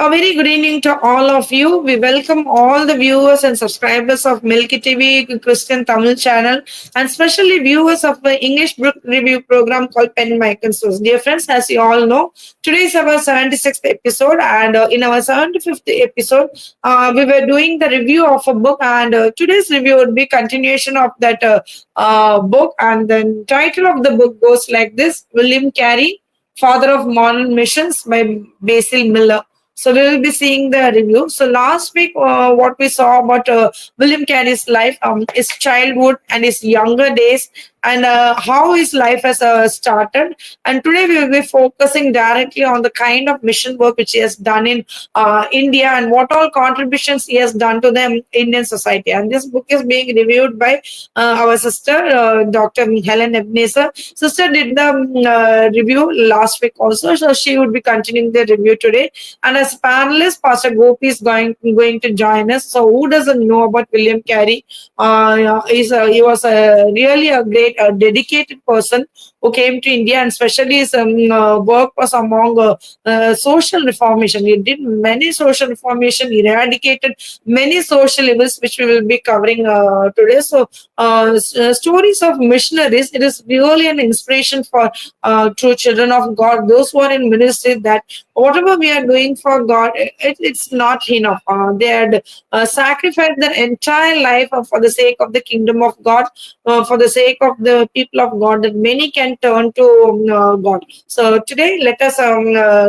A very good evening to all of you. We welcome all the viewers and subscribers of Milky TV Christian Tamil channel, and especially viewers of the English book review program called Pen Mike and Source. Dear friends, as you all know, today is our 76th episode, and in our 75th episode, we were doing the review of a book, and today's review would be continuation of that book, and then title of the book goes like this: William Carey, Father of Modern Missions by Basil Miller. So we will be seeing the review. So last week, what we saw about William Carey's life, his childhood and his younger days, and how his life has started. And today we will be focusing directly on the kind of mission work which he has done in India and what all contributions he has done to the Indian society. And this book is being reviewed by our sister, Dr. Helan Ebenezer. Sister did the review last week also, so she would be continuing the review today. And as panelist, Pastor Gopi is going to join us. So who doesn't know about William Carey? He was really a great, dedicated person who came to India, and especially his work was among social reformation. He did many social reformation, eradicated many social evils, which we will be covering today. So, stories of missionaries, it is really an inspiration for true children of God, those who are in ministry, that whatever we are doing for God, it's not enough. They had sacrificed their entire life for the sake of the kingdom of God, for the sake of the people of God, that many can turn to God. So today, let us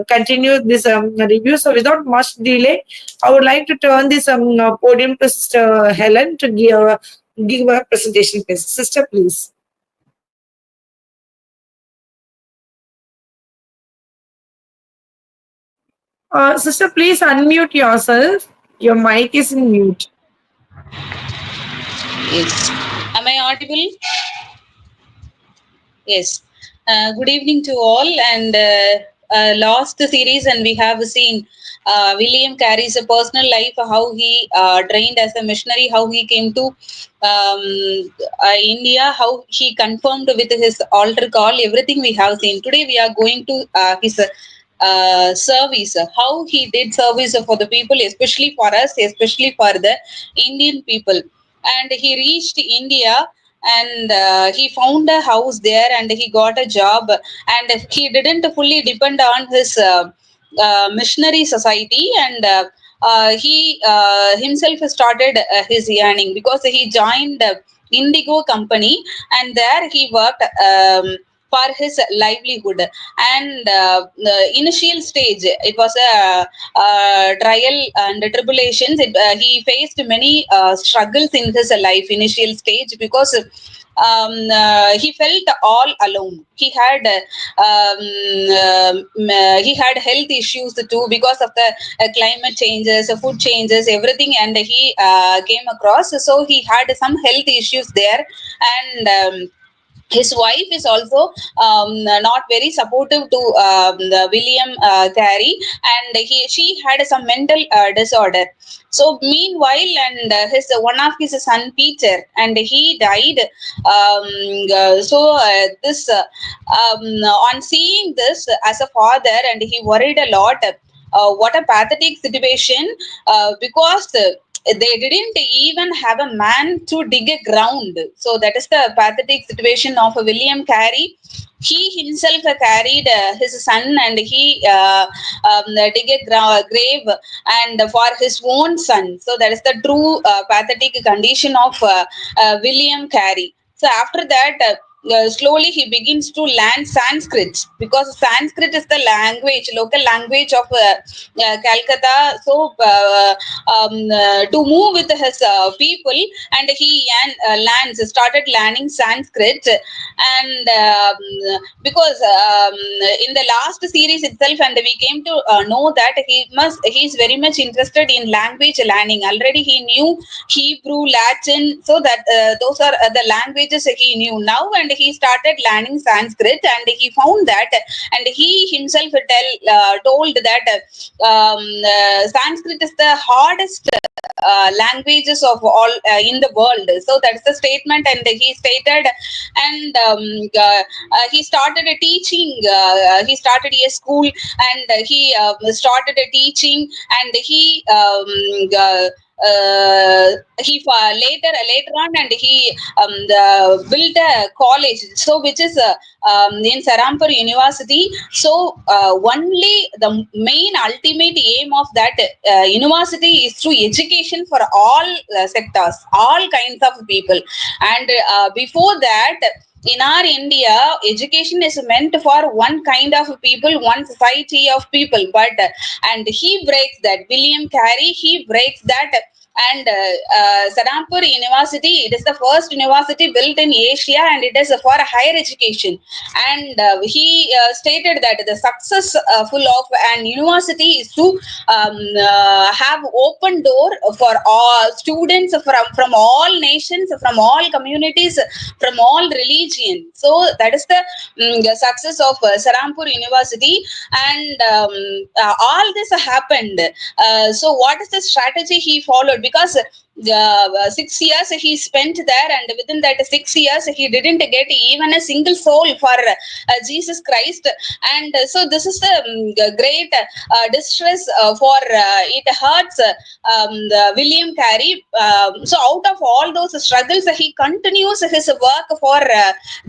continue this review. So without much delay, I would like to turn this podium to Sister Helen to give a presentation, please. Sister, please. Sister, please unmute yourself. Your mic is in mute. Yes. Am I audible? Yes. Good evening to all. And last series, and we have seen William Carey's personal life, how he trained as a missionary, how he came to India, how he confirmed with his altar call. Everything we have seen. Today we are going to his service, how he did service for the people, especially for us, especially for the Indian people. And he reached India, and he found a house there, and he got a job, and he didn't fully depend on his missionary society, and he himself started his earning, because he joined Indigo company, and there he worked for his livelihood. And the initial stage, it was a trial and tribulations. He faced many struggles in his life initial stage, because he felt all alone. He had health issues too, because of the climate changes, food changes, everything, and he came across. So he had some health issues there, and his wife is also not very supportive to the William Carey, and she had some mental disorder. So meanwhile, and his one of his son Peter, and he died. This on seeing this as a father, and he worried a lot. What a pathetic situation, because they didn't even have a man to dig a ground. So that is the pathetic situation of William Carey. He himself carried his son, and he dig a grave, and for his own son. So that is the true pathetic condition of William Carey. So after that, slowly he begins to learn Sanskrit, because Sanskrit is the language, local language of Calcutta. So to move with his people, and he started learning Sanskrit. And because in the last series itself, and we came to know that he's very much interested in language learning. Already he knew Hebrew, Latin, so that those are the languages he knew now, and and he started learning Sanskrit, and he found that, and he himself told that Sanskrit is the hardest languages of all in the world. So that's the statement, and he stated, and he started a teaching. He started a school, and he started a teaching, and later on, and he built a college, so which is in Sarampur University. So only the main ultimate aim of that university is to education for all sectors, all kinds of people. And before that, in our India, education is meant for one kind of people, one society of people. But and he breaks that. William Carey, he breaks that. And Sarampur University, it is the first university built in Asia, and it is for higher education. And he stated that the success full of an university is to have open door for all students from all nations, from all communities, from all religion. So that is the success of Sarampur University. And all this happened. So what is the strategy he followed? Because 6 years he spent there, and within that 6 years he didn't get even a single soul for Jesus Christ. And so this is the great distress for it hurts William Carey. So out of all those struggles, he continues his work for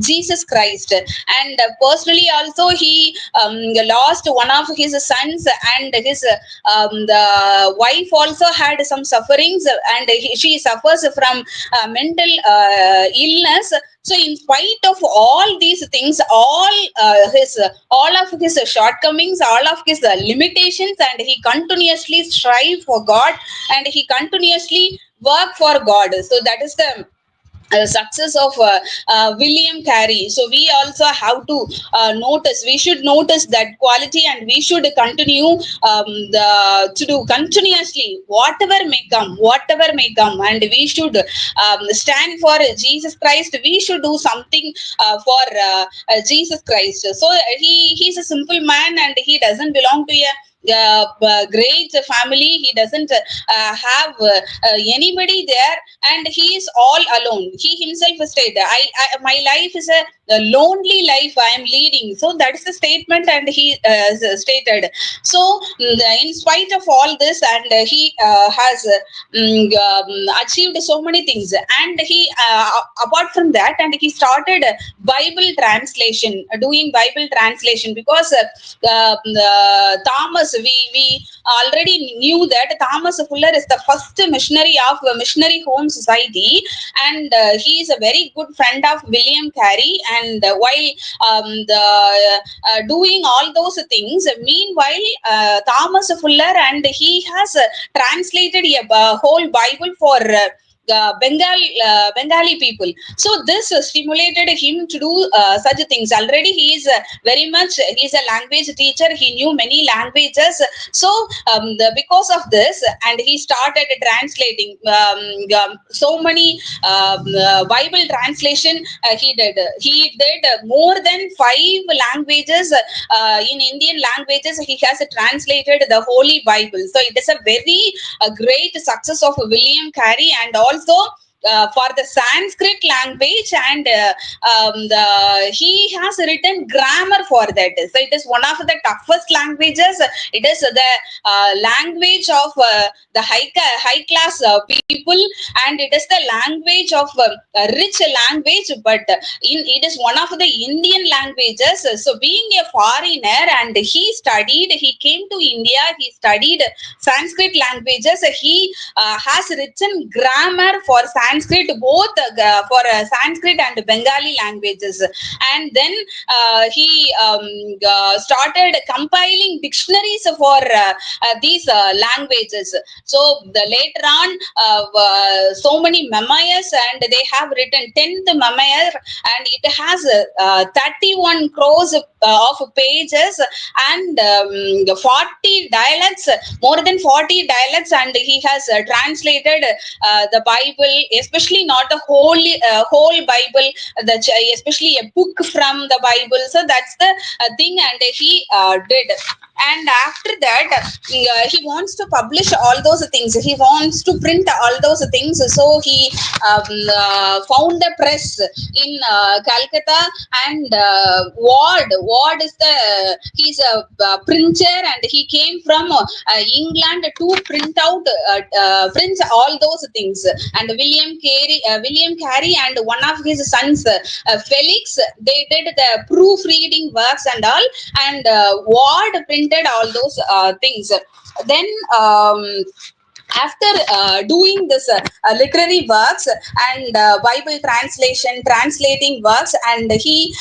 Jesus Christ. And personally also, he lost one of his sons, and his the wife also had some sufferings, and she suffers from mental illness. So in spite of all these things, all of his shortcomings, all of his limitations, and he continuously strive for God, and he continuously work for God. So that is the success of William Carey. So we also have to notice, we should notice that quality, and we should continue to do continuously whatever may come, and we should stand for Jesus Christ. We should do something for Jesus Christ. So he's a simple man, and he doesn't belong to a great family. He doesn't have anybody there, and he is all alone. He himself stated, my life is a lonely life I am leading. So that's the statement, and he stated. So in spite of all this, and he has achieved so many things. And he apart from that, and he started Bible translation, doing Bible translation, because Thomas, we already knew that Thomas Fuller is the first missionary of Missionary Home Society, and he is a very good friend of William Carey. And while doing all those things, meanwhile Thomas Fuller, and he has translated a whole Bible for Bengali people. So this stimulated him to do such things. Already he is he's a language teacher. He knew many languages. So because of this, and he started translating so many Bible translation. He did more than 5 languages in Indian languages. He has translated the Holy Bible. So it is a very great success of William Carey. And also for the Sanskrit language, and he has written grammar for that. So it is one of the toughest languages. It is the language of the high class people, and it is the language of rich language, but it is one of the Indian languages. So being a foreigner, and he came to India, he studied Sanskrit languages. He has written grammar for Sanskrit, both for Sanskrit and Bengali languages. And then he started compiling dictionaries for these languages. So later on, so many memoirs, and they have written 10th memoir, and it has 31 crores of pages, and 40 dialects, more than 40 dialects, and he has translated the Bible, especially not the whole Bible, especially a book from the Bible. So that's the thing, and he did. And after that, he wants to publish all those things. He wants to print all those things. So he found a press in Calcutta, and Ward is he's a printer, and he came from England to print all those things. And William Carey and one of his sons, Felix, they did the proofreading works and all, and Ward printed all those things. Then after doing this literary works and Bible translating works, and he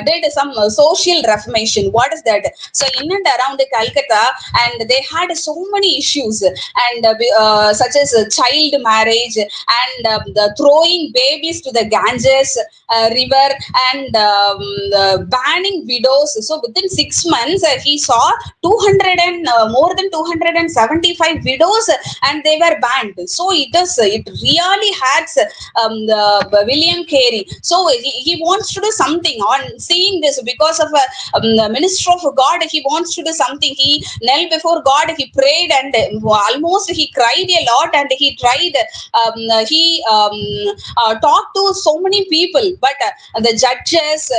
did some social reformation. What is that? So in and around Calcutta, and they had so many issues, and such as child marriage, and the throwing babies to the Ganges river, and banning widows. So within 6 months, he saw 200 and more than 275 widows, and they were banned. So it really hurts William Carey. So he wants to do something on seeing this, because of the minister of God. He wants to do something. He knelt before God, he prayed, and almost he cried a lot, and he tried. He talked to so many people, but the judges,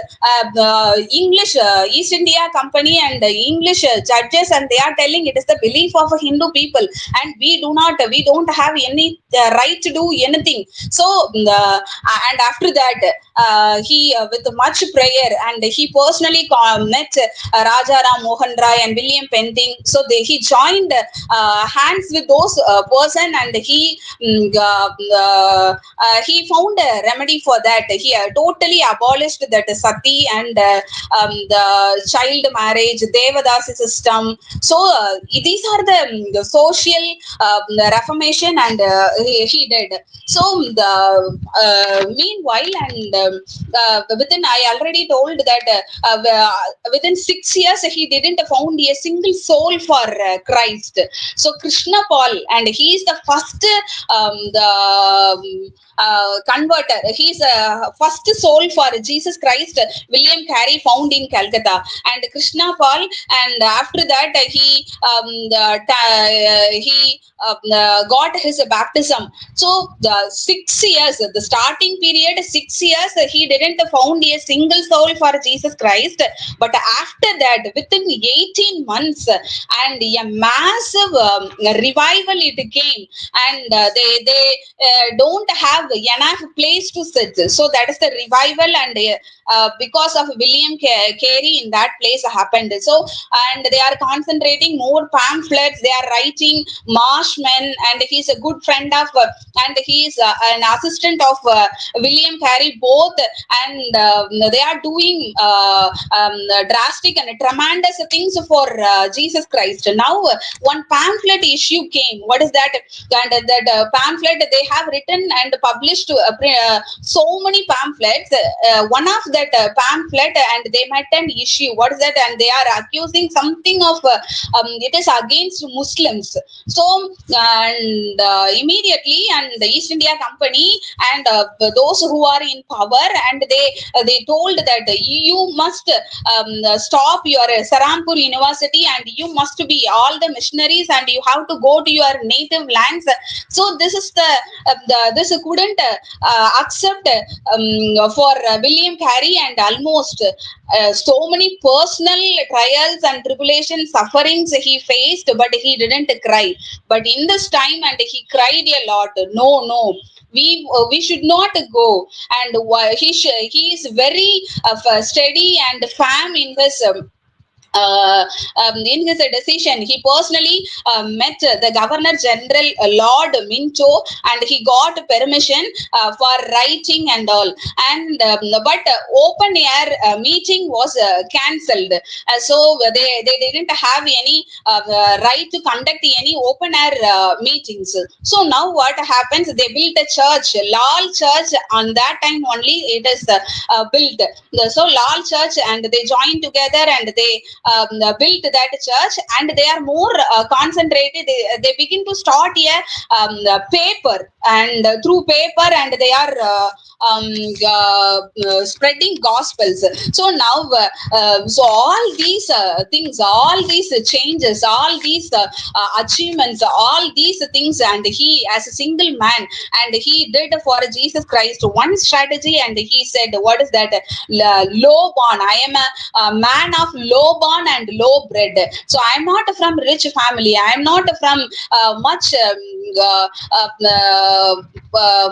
the English East India Company and the English judges, and they are telling it is the belief of Hindu people, and we don't have any right to do anything. So and after that, he with much prayer, and he personally met Raja Ram Mohan Rai and William Penting. So he joined hands with those person, and he found a remedy for that. He totally abolished that sati and the child marriage, Devadasi system. So these are the social reformation, and he did. So meanwhile, and within, I already told that within 6 years he didn't found a single soul for Christ. So Krishna Paul, and he is the first converter. He's a first soul for Jesus Christ. William Carey found in Calcutta, and Krishna Paul, and after that he got his baptism. So the 6 years, the starting period, 6 years, he didn't found a single soul for Jesus Christ. But after that, within 18 months, and a massive revival it came, and they don't have enough place to sit. So that is the revival, and because of William Carey, in that place happened. So, and they are concentrating more pamphlets. They are writing Marshmen, and he's a good friend of, and he is an assistant of William Carey both, and they are doing drastic and tremendous things for Jesus Christ. Now, one pamphlet issue came. What is that? And that pamphlet, they have written and published so many pamphlets. One of that pamphlet, and they met an issue. What is that? And they are accusing something of it is against Muslims. So and immediately, and the East India Company and those who are in power, and they told that you must stop your Sarampur University, and you must be all the missionaries, and you have to go to your native lands. So this is this couldn't accept for William Carey, and almost so many personal trials and tribulations, sufferings he faced, but he didn't cry. But in this time, and he cried a lot. No, we should not go. And he is very steady and firm in his in his decision. He personally met the Governor General Lord Minto, and he got permission for writing and all. And but open air meeting was cancelled. So they didn't have any right to conduct any open air meetings. So now what happens? They built a church, Lal Church. On that time only it is built. So Lal Church, and they joined together, and they built that church, and they are more concentrated. They begin to start a paper, and through paper, and they are spreading gospels. So now, so all these things, all these changes, all these achievements, all these things, and he, as a single man, and he did for Jesus Christ one strategy, and he said, what is that? Low born. I am a man of low born and low bred. So I am not from rich family. I am not from much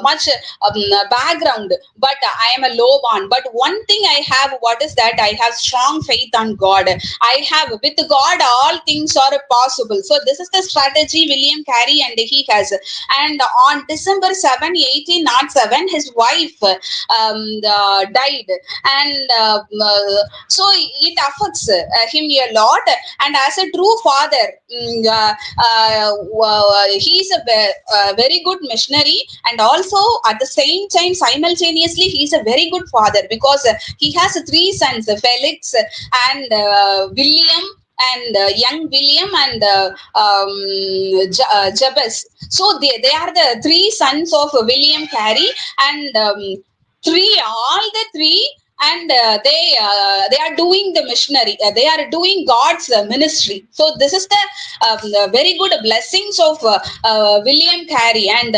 much background, but I am a low born. But one thing I have, what is that? I have strong faith on God. I have, with God all things are possible. So this is the strategy William Carey and he has. And on December 7, 1807, his wife died, and so it affects him a lot. And as a true father, he is a very good missionary, and also at the same time, simultaneously, he is a very good father, because he has three sons, Felix and William, and young William, and Jabez. So they are the three sons of William Carey, and all the three, and they are doing the missionary, they are doing God's ministry. So this is the very good blessings of William Carey, and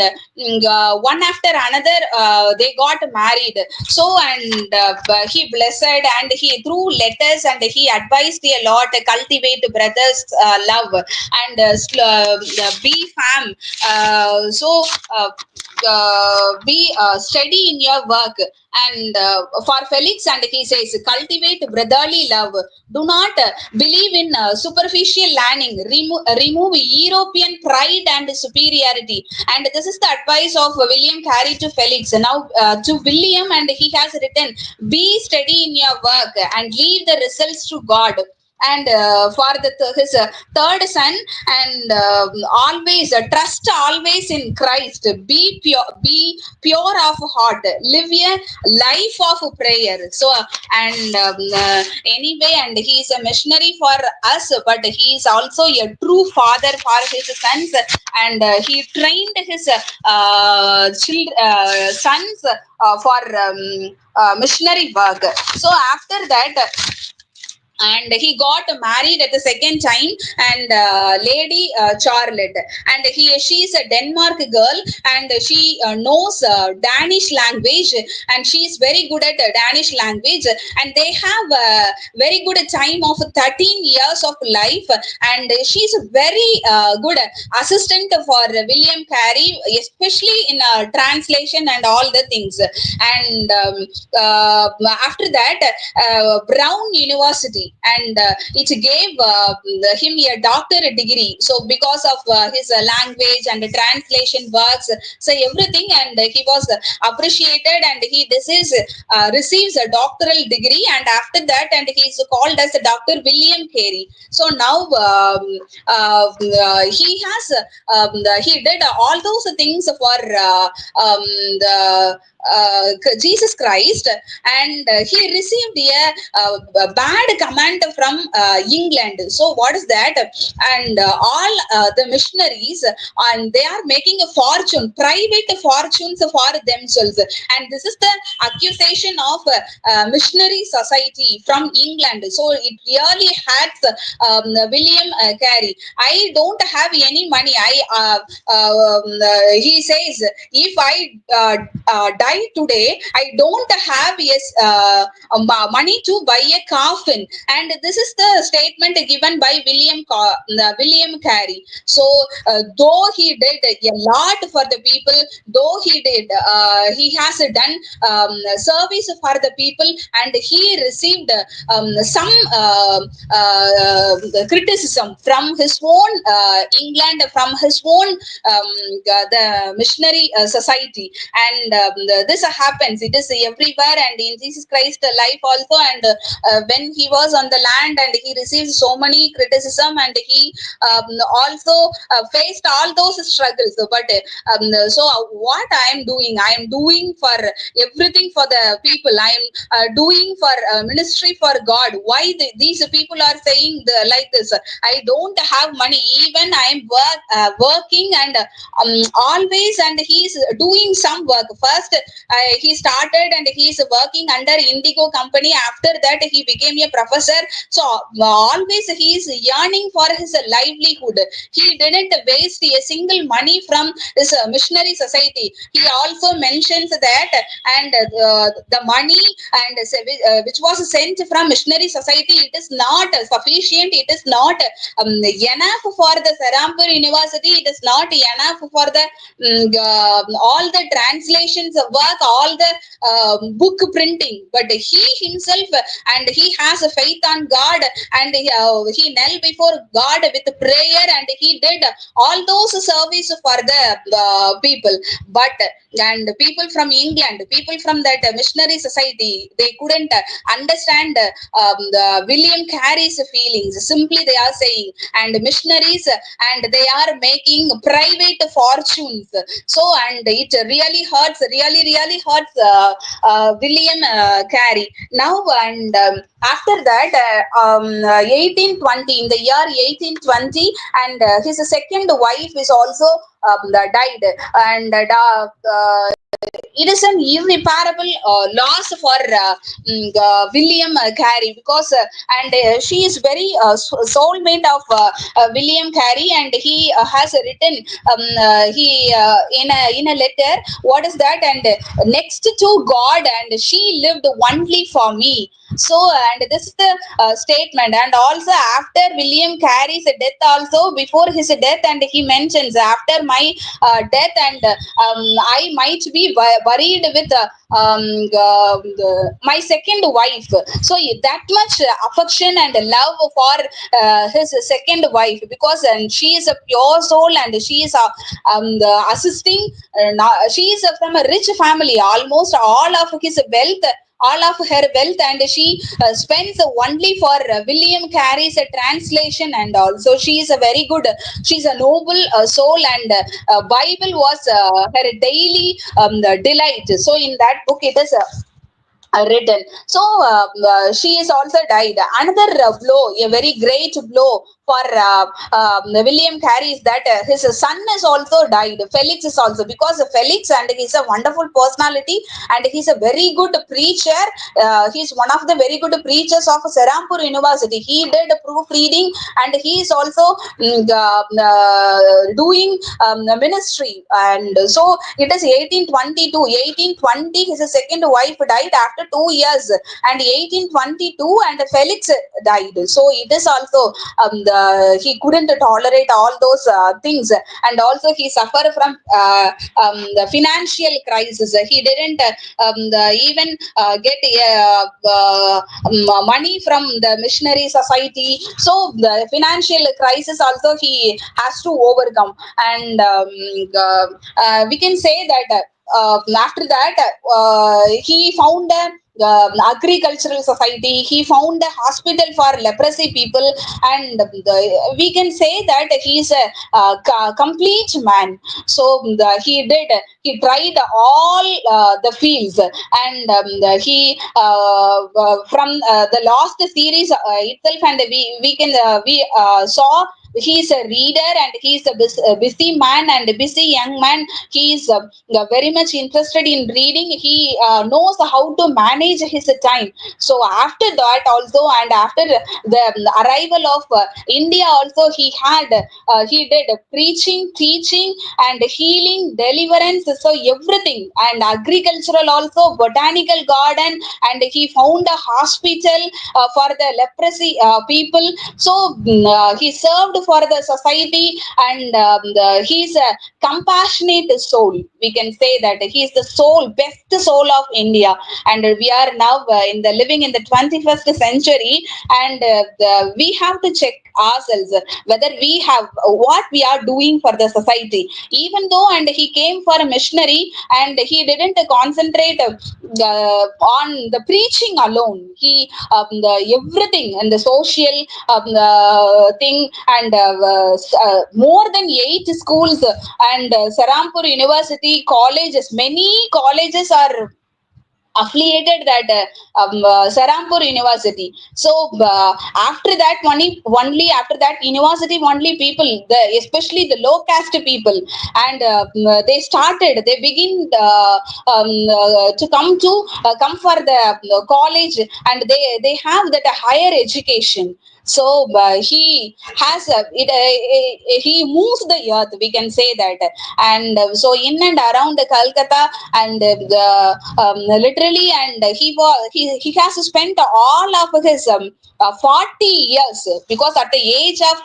one after another they got married. So, and he blessed, and he through letters, and he advised a lot, cultivate brothers love, and be firm, be steady in your work. And for Felix, and he says, cultivate brotherly love. Do not believe in superficial learning. Remove European pride and superiority. And this is the advice of William Carey to Felix. Now to William, and he has written, be steady in your work and leave the results to God. And for his third son, and always trust always in Christ, be pure of heart, live a life of prayer. So and anyway, and he is a missionary for us, but he is also a true father for his sons, and he trained his sons for missionary work. So after that, and he got married at the second time, and lady Charlotte, and she is a Denmark girl, and she knows Danish language, and she is very good at Danish language, and they have a very good time of 13 years of life, and she is a very good assistant for William Carey, especially in translation and all the things. And after that, Brown University, and it gave him a doctorate degree. So because of his language and translation works, so everything, and he was appreciated, and he receives a doctoral degree, and after that, and he is called as Dr. William Carey. So now he has he did all those things for the Jesus Christ, and he received a bad command from England. So what is that? And all the missionaries, and they are making a fortune, private fortunes for themselves, and this is the accusation of missionary society from England. So it really hurts William Carey. I don't have any money. He says, if I die today, I don't have money to buy a coffin. And this is the statement given by William Carey. So though he did a lot for the people, though he has done service for the people, and he received some criticism from his own England, from his own the missionary society, and this happens. It is everywhere, and in Jesus Christ life also. And when he was on the land, and he received so many criticism, and he also faced all those struggles. But so what I am doing, I am doing for everything for the people. I am doing for ministry for God. Why these people are saying like this? I don't have money, even I am working, and always, and he is doing some work. First he started and he is working under Indigo company. After that he became a professor. So always he is yearning for his livelihood. He didn't waste a single money from his missionary society. He also mentions that, and the money and which was sent from missionary society, it is not sufficient, it is not enough for the Serampur University, it is not enough for the all the translations work, all the book printing. But he himself, and he has a faith on God, and he knelt before God with prayer, and he did all those service for the people. But and people from England, people from that missionary society, they couldn't understand the William Carey's feelings. Simply they are saying, and missionaries, and they are making private fortunes. So, and it really hurts, really hurts William Carey. Now, and after that, 1820, in the year 1820, and his second wife is also died, and it is an irreparable loss for William Carey, because and she is very soulmate of William Carey, and he has written he in a letter, what is that? And next to God, and she lived only for me. So, and this is the statement. And also after William Carey's death, also before his death, and he mentions, after my death, and I might be buried with my second wife. So that much affection and love for his second wife, because and she is a pure soul, and she is assisting. She is from a rich family. Almost all of his wealth, all of her wealth, and she spends only for William Carey's translation. And also she is a very good, she's a noble soul, and Bible was her daily delight. So in that book it is written. So she is also died. Another blow, a very great blow for William Carey, is that his son is also died. Felix is also, because Felix, and he's a wonderful personality, and he's a very good preacher. He's one of the very good preachers of Serampur University. He did proofreading, and he is also doing ministry. And so it is 1822, 1820 his second wife died after 2 years, and 1822 and Felix died. So it is also he couldn't tolerate all those things, and also he suffered from the financial crisis. He didn't even get money from the missionary society. So the financial crisis also he has to overcome. And we can say that after that he found a agricultural society. He found a hospital for leprosy people, and we can say that he is a complete man. So he tried all the fields, and he from the last series itself, and we saw he is a reader, and he is a busy man and a busy young man. He is very much interested in reading. He knows how to manage his time. So after that also, and after the arrival of India also, he did preaching, teaching, and healing, deliverance, so everything, and agricultural also, botanical garden, and he found a hospital for the leprosy people. So he served for the society, and he's a compassionate soul. We can say that he is the best soul of India. And we are now living in the 21st century, and we have to check ourselves, whether we have what we are doing for the society. Even though and he came for a missionary, and he didn't concentrate on the preaching alone. He everything and the social thing, and more than 8 schools, and Sarampur University colleges, many colleges are affiliated that Sarampur University. So after that, only after that university, only people, especially the low caste people, and they begin to come for the college, and they have that higher education. So he has he moves the earth, we can say that. And so in and around Calcutta, and literally, and he has spent all of his 40 years, because at the age of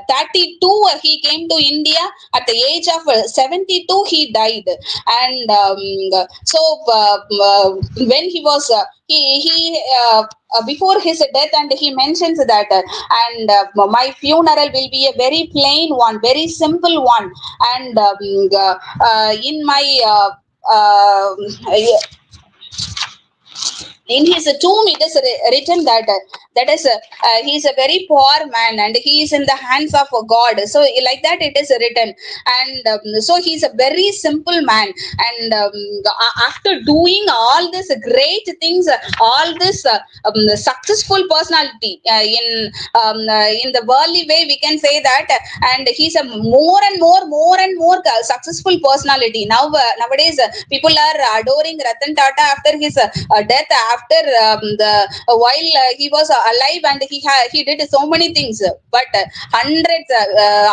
32 he came to India. At the age of 72 he died. And so when he was he before his death, and he mentions that and my funeral will be a very plain one, very simple one. And in my in his tomb it is written that that is he is a very poor man, and he is in the hands of God. So like that it is written. And so he is a very simple man. And after doing all this great things, all this successful personality in the worldly way, we can say that. And he's a more and more successful personality. Nowadays people are adoring Ratan Tata after his death, after the while he was alive, and he did so many things. But hundreds,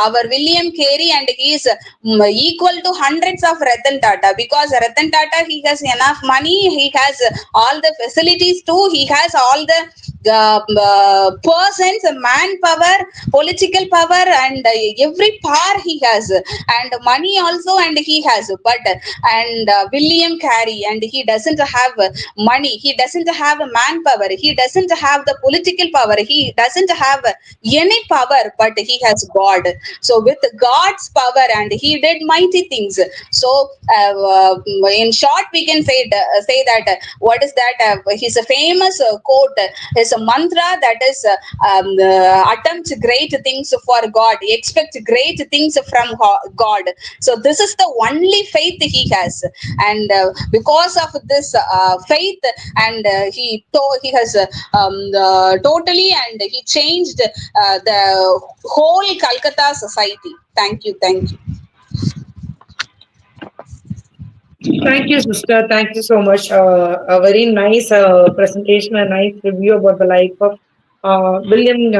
our William Carey, and he is equal to hundreds of Ratan Tata, because Ratan Tata, he has enough money, he has all the facilities too, he has all the persons, manpower, political power, and every power he has, and money also, and he has. But and William Carey, and he doesn't have money, he doesn't have manpower, he doesn't have the political power, he doesn't have any power, but he has God. So with God's power, and he did mighty things. So in short, we can say that what is that his famous quote, his mantra, that is attempt great things for God, expect great things from God. So this is the only faith he has. And because of this faith, and he has totally, and he changed the whole Calcutta society. Thank you, thank you. Thank you, sister. Thank you so much. A very nice presentation, a nice review about the life of William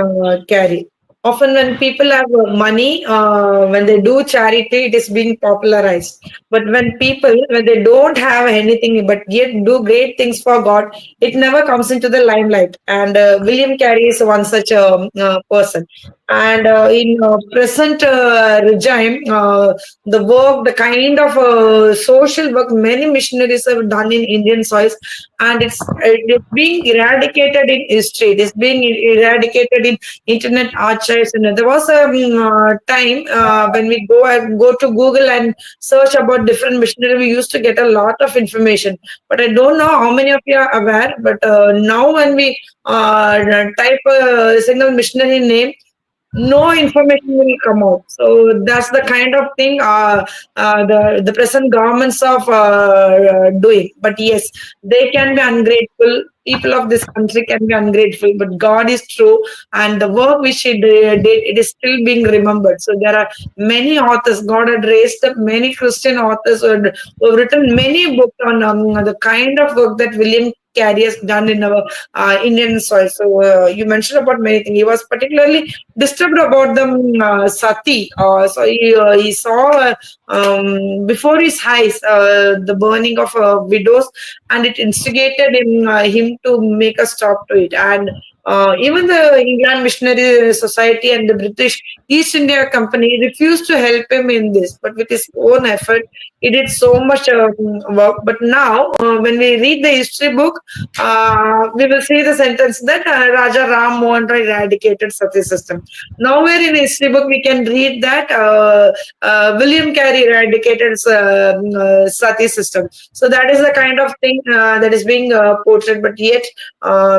Carey. Often, when people have money, when they do charity, it is being popularized. But when they don't have anything, but yet do great things for God, it never comes into the limelight. And William Carey is one such person. And in present regime, the kind of social work many missionaries have done in Indian soils, and it's being eradicated in history. It is being eradicated in internet archives. And there was a time when we go to Google and search about different missionaries, we used to get a lot of information. But I don't know how many of you are aware. But now when we type a single missionary name, no information will come out. So that's the kind of thing the present governments of doing. But yes, they can be ungrateful. People of this country can be ungrateful, but God is true, and the work which He did, it is still being remembered. So there are many authors. God had raised up many Christian authors who have written many books on the kind of work that William Carey has done in our Indian soil. So you mentioned about many things. He was particularly disturbed about the sati. So he saw before his eyes the burning of widows, and it instigated him to make a stop to it. And Even the England Missionary Society and the British East India Company refused to help him in this, but with his own effort, he did so much work. But now, when we read the history book, we will see the sentence that Raja Ram Mohan Rai eradicated Sati system. Nowhere in history book we can read that William Carey eradicated Sati system. So that is the kind of thing that is being portrayed. But yet,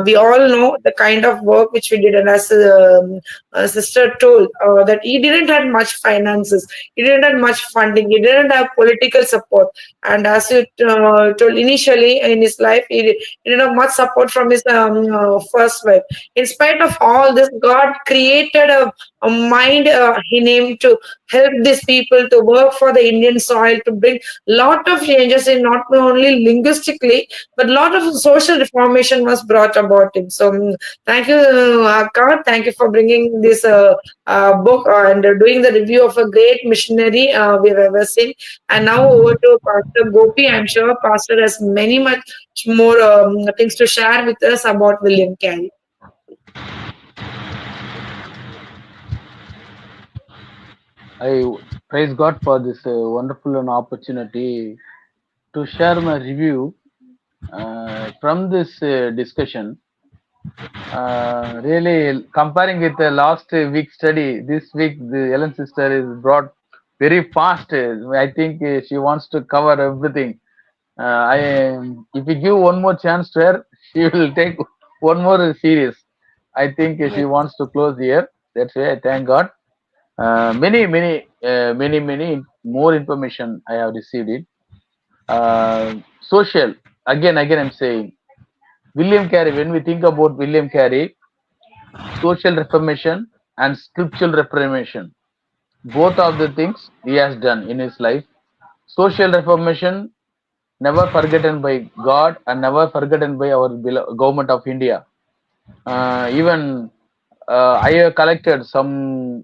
we all know the kind of work which we did, and as sister told, that he didn't have much finances, he didn't have much funding, he didn't have political support, and as you told initially in his life, he didn't have much support from his first wife. In spite of all this, God created a mind in him to help these people to work for the Indian soil, to bring lot of changes in not only linguistically but a lot of social reformation was brought about him. So thank you, Akka. Thank you for bringing this book and doing the review of a great missionary we've ever seen. And now over to Pastor Gopi. I'm sure Pastor has many much more things to share with us about William Carey. I praise God for this wonderful an opportunity to share my review from this discussion. Really, comparing with the last week study, this week the Ellen sister is brought very fast. I think she wants to cover everything. If we give one more chance to her, she will take one more series. I think she wants to close here. That's why I thank God. Many more information I have received it. Social, again I'm saying, William Carey, when we think about William Carey, social reformation and scriptural reformation, both of the things he has done in his life. Social reformation, never forgotten by God and never forgotten by our government of India. Even I have collected some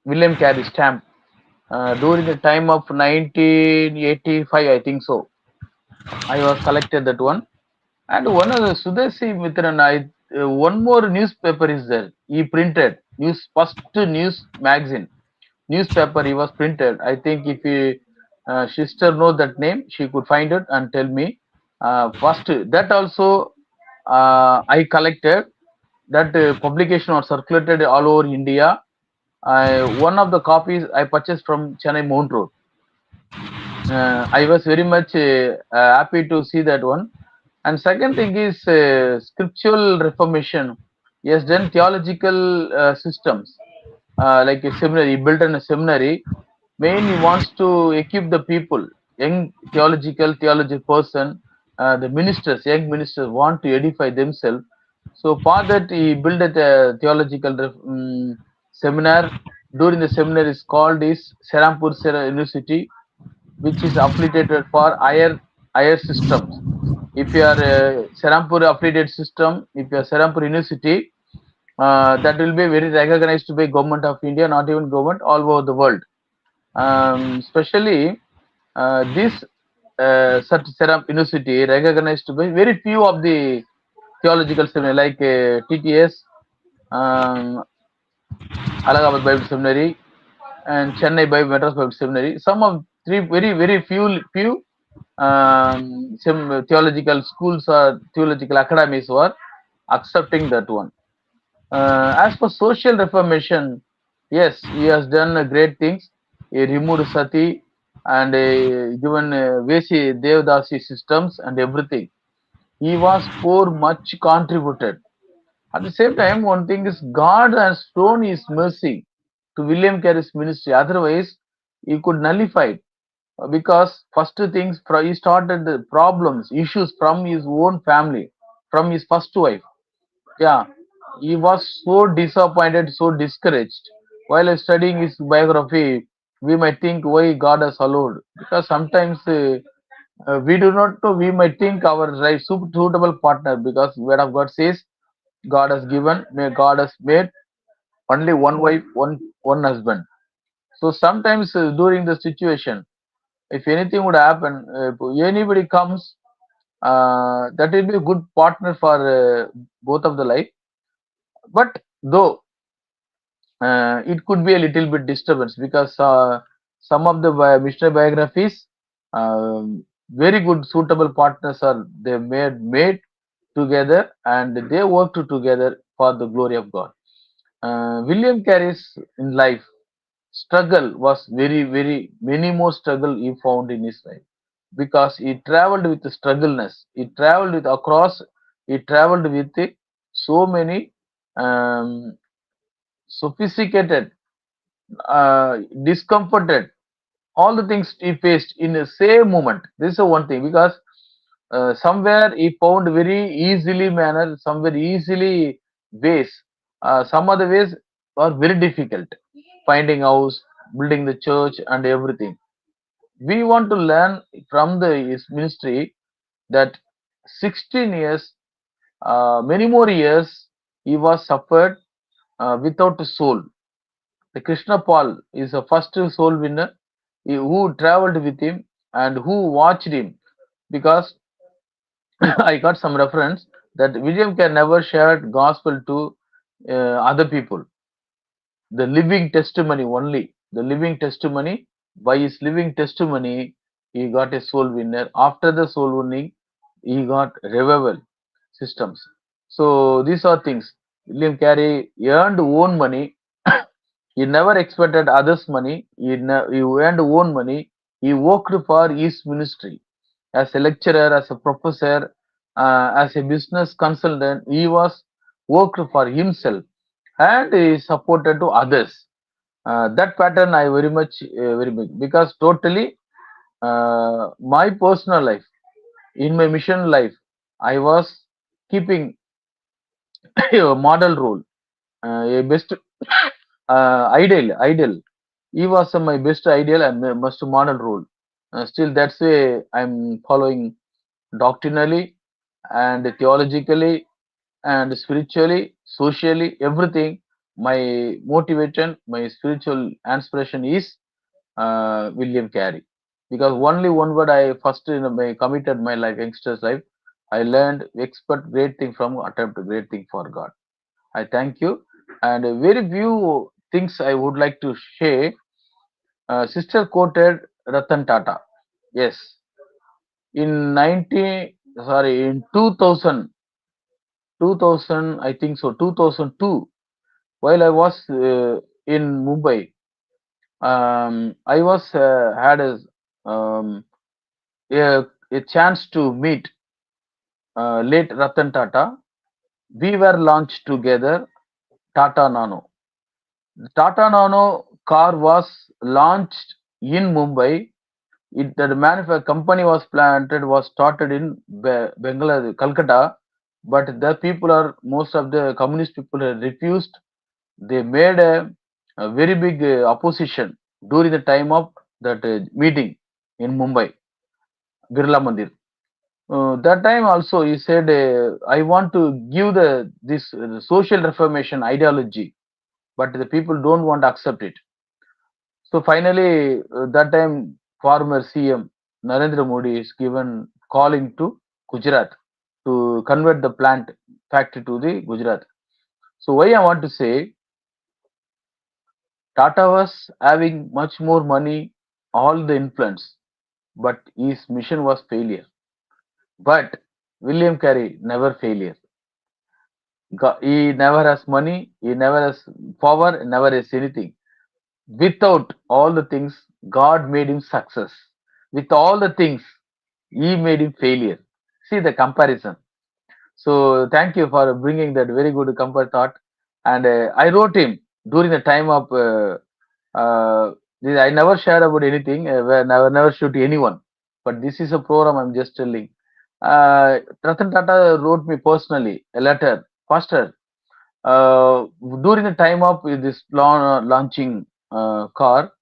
William Carey stamp during the time of 1985, I think so. I was collected that one. And one of the Sudesi Mitran, one more newspaper is there. He printed first news magazine newspaper. He was printed. I think if you sister know that name, she could find it and tell me. First that also I collected. That publication was circulated all over India. One of the copies I purchased from Chennai Mount Road. I was very much happy to see that one. And second thing is scriptural reformation. He has done theological systems like a seminary. He built in a seminary. Main he wants to equip the people, young theological person, the ministers, young ministers want to edify themselves. So for that he built a theological seminar. During the seminar is called is Serampur University, which is affiliated for higher systems. If you are Serampur affiliated system, if you are Serampur University, that will be very recognized by government of India, not even government, all over the world. Especially this Serampur University recognized by very few of the theological seminary like TTS, um, Allahabad Bible Seminary, and Chennai Bible Madras Bible Seminary. Some of three very few some theological schools or theological academies were accepting that one. As for social reformation, yes, he has done great things. He removed Sati and given Vesi Devdasi systems and everything. He was for much contributed. At the same time, one thing is God has shown His mercy to William Carey's ministry. Otherwise, he could nullify it because first things he started the problems, issues from his own family, from his first wife. Yeah, he was so disappointed, so discouraged. While studying his biography, we might think why God has allowed. Because sometimes we do not know. We might think our right suitable partner because Word of God says God has given, God has made only one wife, one husband. So sometimes during the situation, if anything would happen, if anybody comes, that will be a good partner for both of the life. But though it could be a little bit disturbance because some of the missionary biographies, very good suitable partners are they made together and they worked together for the glory of God. William Carey's in life struggle was very many more struggle he found in his life because he traveled with the struggleness. He traveled with across. He traveled with so many um, sophisticated, discomforted, all the things he faced in the same moment. This is the one thing because somewhere he found very easily manner, somewhere easily ways. Some other ways are very difficult. Finding house, building the church, and everything. We want to learn from the his ministry that 16 years, many more years, he was suffered without a soul. The Krishna Paul is the first soul winner who traveled with him and who watched him because I got some reference that William can never share gospel to other people. The living testimony only. The living testimony. By his living testimony, he got a soul winner. After the soul winning, he got revival systems. So these are things. William Carey earned own money. He never expected others' money. He earned own money. He worked for his ministry as a lecturer, as a professor, as a business consultant. He was worked for himself and he supported to others. That pattern I very much very big because totally my personal life in my mission life I was keeping a model role, a best ideal. He was my best ideal and my most model role. Still, that's way I'm following doctrinally and theologically and spiritually, socially, everything. My motivation, my spiritual inspiration is William Carey. Because only one word I first in my committed my life, youngster's life, I learned expect great thing from attempt great thing for God. I thank you. And very few things I would like to share. Sister quoted Ratan Tata. Yes, in 2000, I think so, 2002, while I was in Mumbai, I was had um, a chance to meet late Ratan Tata. We were launched together Tata Nano. The Tata Nano car was launched in Mumbai. The company was planted was started in Bengaluru, Calcutta, but the people are most of the communist people have refused. They made a very big opposition during the time of that meeting in Mumbai, Birla Mandir. That time also he said, I want to give the this social reformation ideology, but the people don't want to accept it. So finally, that time former CM Narendra Modi is given calling to Gujarat to convert the plant factory to the Gujarat. So why I want to say Tata was having much more money, all the influence, but his mission was failure. But William Carey never failure. He never has money, he never has power, never has anything. Without all the things, God made him success. With all the things, he made him failure. See the comparison. So thank you for bringing that very good compare thought. And I wrote him during the time of. I never share about anything. Where never shoot anyone. But this is a program. I'm just telling. Ratan Tata wrote me personally a letter. Pastor, during the time of this launching car,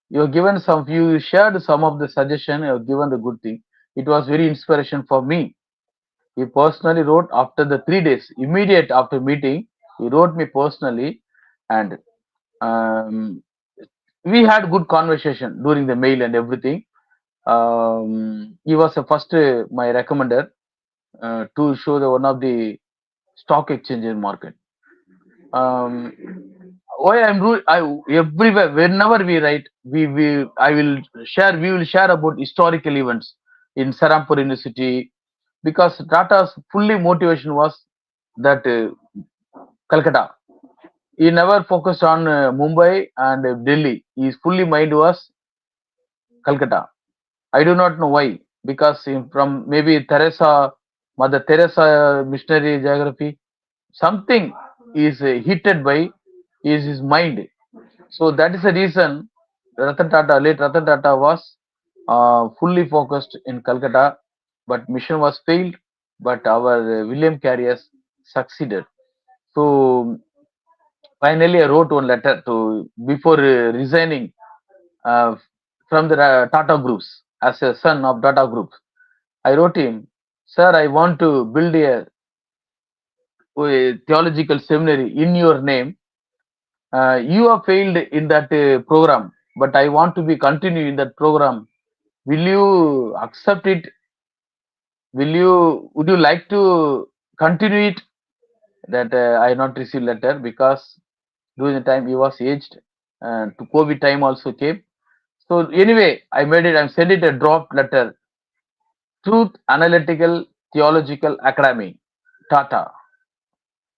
you have given some. You shared some of the suggestion. You have given the good thing. It was very inspiration for me. He personally wrote after the 3 days, immediate after meeting. He wrote me personally, and um, we had good conversation during the mail and everything. He was the first my recommender to show the one of the stock exchange in market. um, why I everywhere whenever we write, we will share about historical events in Serampur University, because Tata's fully motivation was that Calcutta. He never focused on Mumbai and Delhi. His fully mind was Calcutta. I do not know why, because from maybe Mother Teresa missionary geography, something is heated by is his mind. So that is the reason late Ratan Tata was fully focused in Calcutta, but mission was failed. But our William Carey has succeeded. So finally, I wrote one letter to before resigning uh, from the Tata groups as a son of Tata groups. I wrote him, sir, I want to build a theological seminary in your name. You have failed in that program, but I want to be continue in that program. Will you accept it? Would you like to continue it? That I not received letter, because during the time he was aged, to COVID time also came. So anyway, I made it. I sent it a draft letter. Truth Analytical Theological Academy, Tata,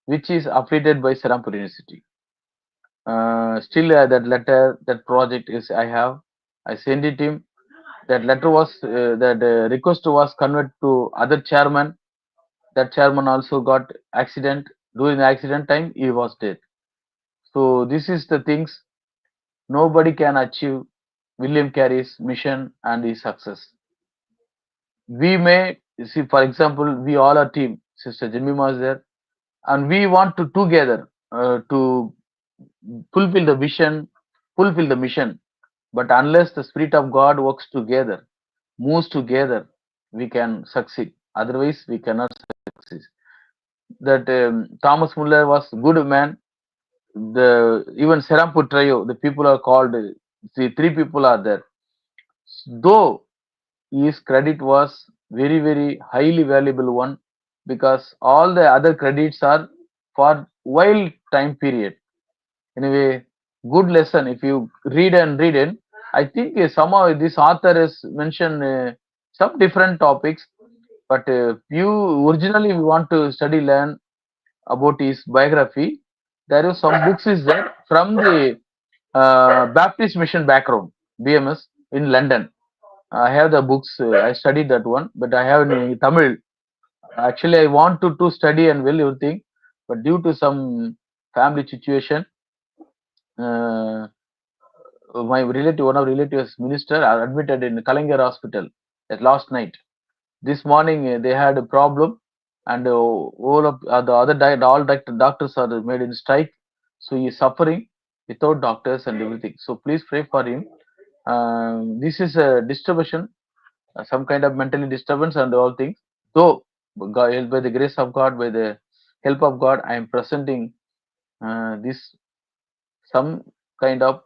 which is affiliated by Serampur University. Still, that letter, that project is I have. I sent it him. That letter was that request was conveyed to other chairman. That chairman also got accident. During the accident time, he was dead. So this is the things nobody can achieve William Carey's mission and his success. We may see, for example, we all are team. Sister Jemima is there, and we want to together to fulfill the vision, fulfill the mission. But unless the Spirit of God works together, moves together, we can succeed. Otherwise, we cannot succeed. That Thomas Muller was good man. The even Serampur trio, the people are called. See, three people are there. Though his credit was very highly valuable one, because all the other credits are for while time period. Anyway, good lesson if you read and read in. I think somehow this author has mentioned some different topics, but you originally we want to study learn about his biography. There is some books is there from the Baptist mission background, BMS in London. I have the books. I studied that one, but I have in Tamil. Actually, I want to study and will everything, but due to some family situation, uh, my relative, one of relatives, minister, are admitted in Kalangar hospital at last night. This morning they had a problem, and all of the other doctors are made in strike. So he is suffering without doctors and everything. So please pray for him. This is a distribution, some kind of mentally disturbance and all things. Though God, by the grace of God, by the help of God, I am presenting this some kind of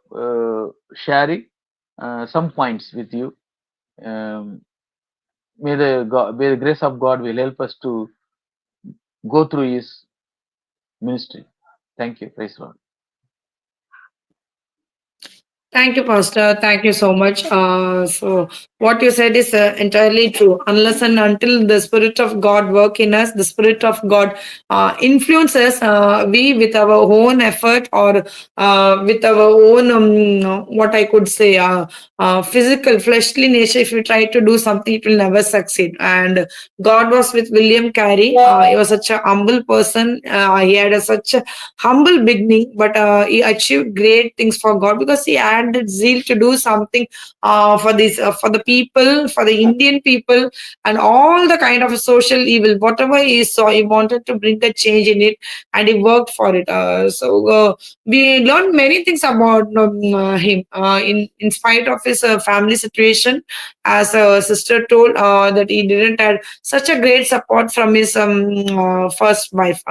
sharing some points with you. Um, may the grace of God will help us to go through His ministry. Thank you. Praise God. Thank you, Pastor. Thank you so much. So, what you said is entirely true. Unless and until the Spirit of God work in us, the Spirit of God influences we with our own effort or with our own what I could say physical fleshly nature. If you try to do something, it will never succeed. And God was with William Carey. He was such a humble person. He had such a humble beginning, but he achieved great things for God because he had the zeal to do something for the people, for the Indian people, and all the kind of social evil, whatever he saw, he wanted to bring a change in it, and he worked for it. We learned many things about him. In spite of his family situation, as a sister told, that he didn't have such a great support from his first wife.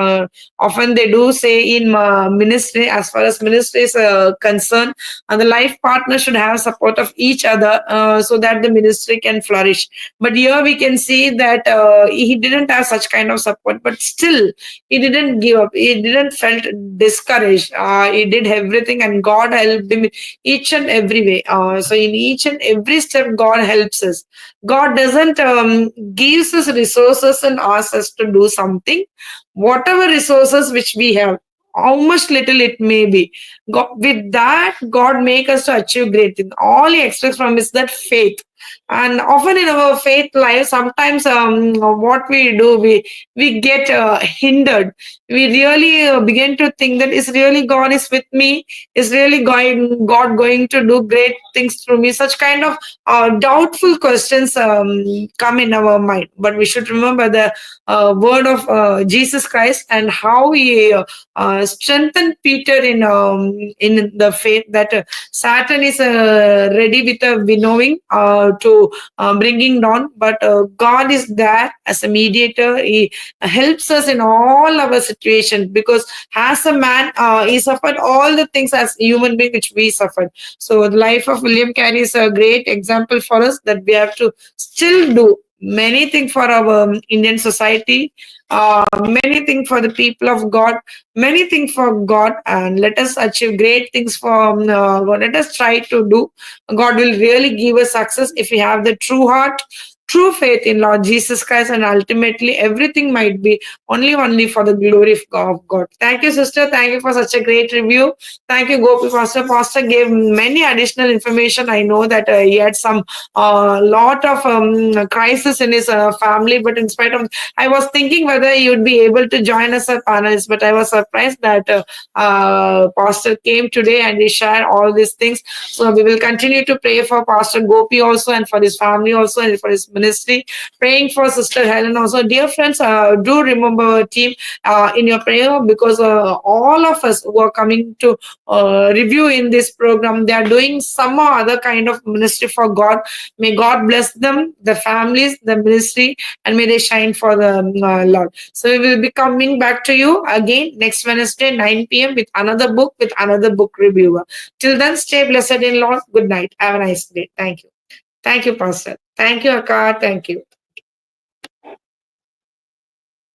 Often they do say in ministry, as far as ministry is concerned, and the life partner should have support of each other, so that the ministry can flourish. But here we can see that he didn't have such kind of support, but still he didn't give up. He didn't felt discouraged. He did everything, and God helped him in each and every way. So in each and every step, God helps us. God doesn't gives us resources and asks us to do something. Whatever resources which we have, how much little it may be, God, with that, God make us to achieve great things. All He expects from is that faith. And often in our faith life, sometimes what we do, we get hindered. We really begin to think that is really God is with me, is really God going to do great things through me. Such kind of doubtful questions come in our mind. But we should remember the word of Jesus Christ, and how He strengthened Peter in the faith, that Satan is ready with a winnowing to bringing down, but God is there as a mediator. He helps us in all our situations, because as a man, he suffered all the things as a human being which we suffered. So the life of William Carey is a great example for us, that we have to still do many things for our Indian society, many things for the people of God, many things for God, and let us achieve great things for God. Let us try to do. God will really give us success if we have the true heart, true faith in Lord Jesus Christ, and ultimately everything might be only for the glory of God. Thank you, sister. Thank you for such a great review. Thank you, Gopi Pastor. Pastor gave many additional information. I know that he had some lot of crisis in his family, but in spite of, I was thinking whether he would be able to join us as panelists, but I was surprised that Pastor came today and he shared all these things. So we will continue to pray for Pastor Gopi also, and for his family also, and for his ministry. Praying for Sister Helan also. Dear friends, do remember our team in your prayer, because all of us who are coming to review in this program, they are doing some or other kind of ministry for God. May God bless them, the families, the ministry, and may they shine for the Lord. So we will be coming back to you again next Wednesday, 9 p.m. with another book, with another book reviewer. Till then, stay blessed in Lord. Good night. Have a nice day. Thank you. Thank you, Pastor. Thank you, Akka. Thank you.